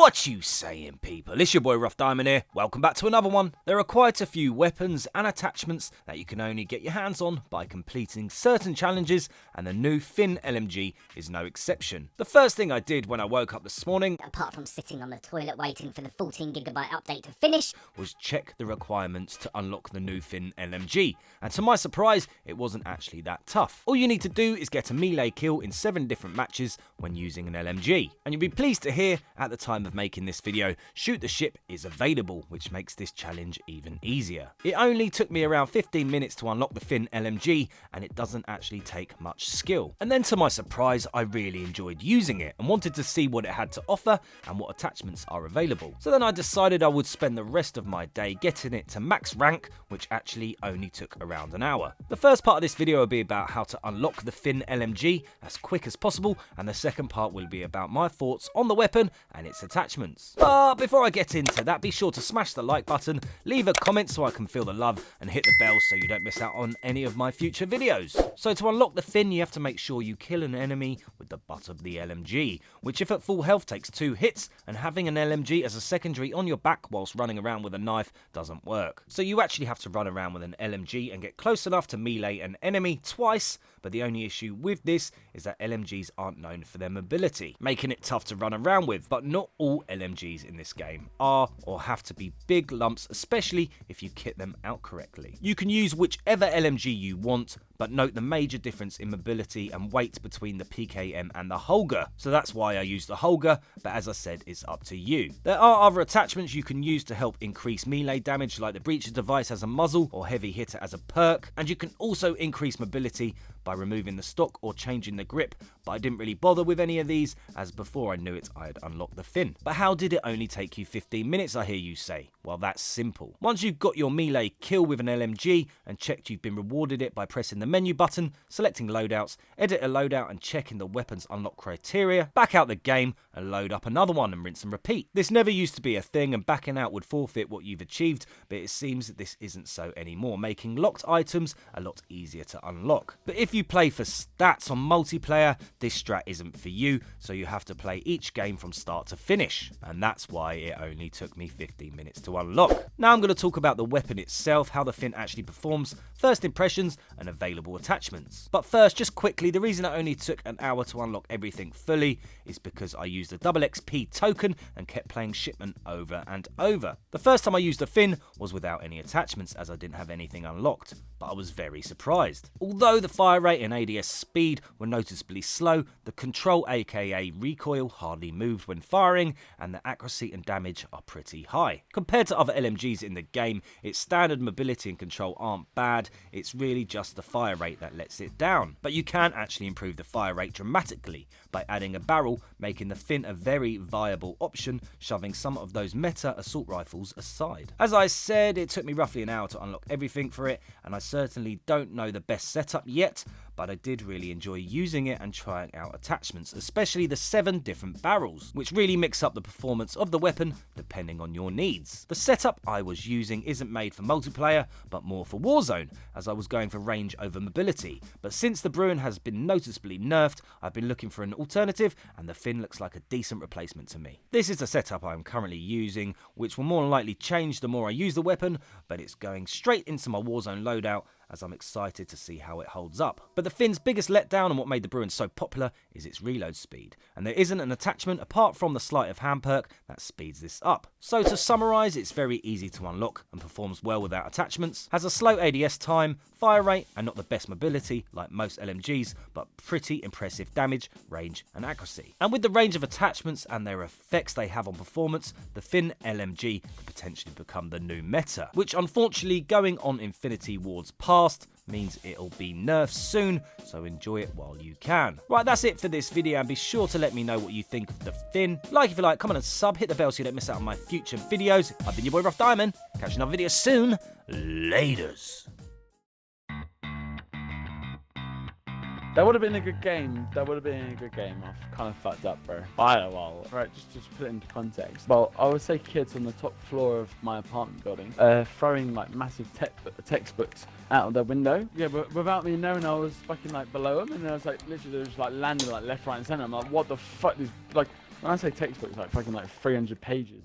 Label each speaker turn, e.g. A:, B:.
A: What you saying, people? It's your boy Rough Diamond here. Welcome back to another one. There are quite a few weapons and attachments that you can only get your hands on by completing certain challenges, and the new FiNN LMG is no exception. The first thing I did when I woke up this morning,
B: apart from sitting on the toilet waiting for the 14GB update to finish,
A: was check the requirements to unlock the new FiNN LMG. And to my surprise, it wasn't actually that tough. All you need to do is get a melee kill in 7 different matches when using an LMG. And you'll be pleased to hear, at the time of making this video, Shoot the Ship is available, which makes this challenge even easier. It only took me around 15 minutes to unlock the FiNN LMG, and it doesn't actually take much skill. And then to my surprise, I really enjoyed using it and wanted to see what it had to offer and what attachments are available. So then I decided I would spend the rest of my day getting it to max rank, which actually only took around an hour. The first part of this video will be about how to unlock the FiNN LMG as quick as possible, and the second part will be about my thoughts on the weapon and its attachments. But before I get into that, be sure to smash the like button, leave a comment so I can feel the love, and hit the bell so you don't miss out on any of my future videos. So to unlock the FiNN, you have to make sure you kill an enemy with the butt of the LMG, which if at full health takes 2 hits, and having an LMG as a secondary on your back whilst running around with a knife doesn't work. So you actually have to run around with an LMG and get close enough to melee an enemy twice, but the only issue with this is that LMGs aren't known for their mobility, making it tough to run around with. But not all LMGs in this game are or have to be big lumps, especially if you kit them out correctly. You can use whichever LMG you want, but note the major difference in mobility and weight between the PKM and the Holger. So that's why I use the Holger, but as I said, it's up to you. There are other attachments you can use to help increase melee damage, like the Breacher device as a muzzle or Heavy Hitter as a perk, and you can also increase mobility by removing the stock or changing the grip, but I didn't really bother with any of these, as before I knew it I had unlocked the FiNN. But how did it only take you 15 minutes, I hear you say? Well, that's simple. Once you've got your melee kill with an LMG and checked you've been rewarded it by pressing the menu button, selecting loadouts, edit a loadout and checking the weapons unlock criteria, back out the game and load up another one and rinse and repeat. This never used to be a thing, and backing out would forfeit what you've achieved, but it seems that this isn't so anymore, making locked items a lot easier to unlock. But if you play for stats on multiplayer, this strat isn't for you, so you have to play each game from start to finish, and that's why it only took me 15 minutes to unlock. Now I'm going to talk about the weapon itself, how the FiNN actually performs, first impressions and available attachments. But first, just quickly, the reason it only took an hour to unlock everything fully is because I used a double XP token and kept playing Shipment over and over. The first time I used the FiNN was without any attachments, as I didn't have anything unlocked, but I was very surprised. Although the fire rate and ADS speed were noticeably slow, the control aka recoil hardly moved when firing, and the accuracy and damage are pretty high. Compared to other LMGs in the game, its standard mobility and control aren't bad, it's really just the fire rate that lets it down. But you can actually improve the fire rate dramatically by adding a barrel, making the FiNN a very viable option, shoving some of those meta assault rifles aside. As I said, it took me roughly an hour to unlock everything for it, and I certainly don't know the best setup yet, but I did really enjoy using it and trying out attachments, especially the 7 different barrels, which really mix up the performance of the weapon depending on your needs. The setup I was using isn't made for multiplayer, but more for Warzone, as I was going for range over mobility. But since the Bruin has been noticeably nerfed, I've been looking for an alternative, and the FiNN looks like a decent replacement to me. This is the setup I am currently using, which will more than likely change the more I use the weapon, but it's going straight into my Warzone loadout, as I'm excited to see how it holds up. But the FiNN's biggest letdown and what made the Bruin so popular is its reload speed, and there isn't an attachment apart from the sleight of hand perk that speeds this up. So to summarise, it's very easy to unlock and performs well without attachments, has a slow ADS time, fire rate and not the best mobility like most LMGs, but pretty impressive damage, range and accuracy. And with the range of attachments and their effects they have on performance, the FiNN LMG could potentially become the new meta, which unfortunately, going on Infinity Ward's past, means it'll be nerfed soon, so enjoy it while you can. Right, that's it for this video, and be sure to let me know what you think of the FiNN. Like if you like, comment and sub, hit the bell so you don't miss out on my future videos. I've been your boy Rough Diamond, catch you in another video soon, laters.
C: That would have been a good game. That would have been a good game. I've kind of fucked up, bro. I don't know. Right, just put it into context. Well, I would say kids on the top floor of my apartment building throwing like massive textbooks out of their window. Yeah, but without me knowing, I was fucking like below them, and I was like literally they were just like landing like left, right, and center. I'm like, what the fuck? These like When I say textbook, it's like fucking like 300 pages.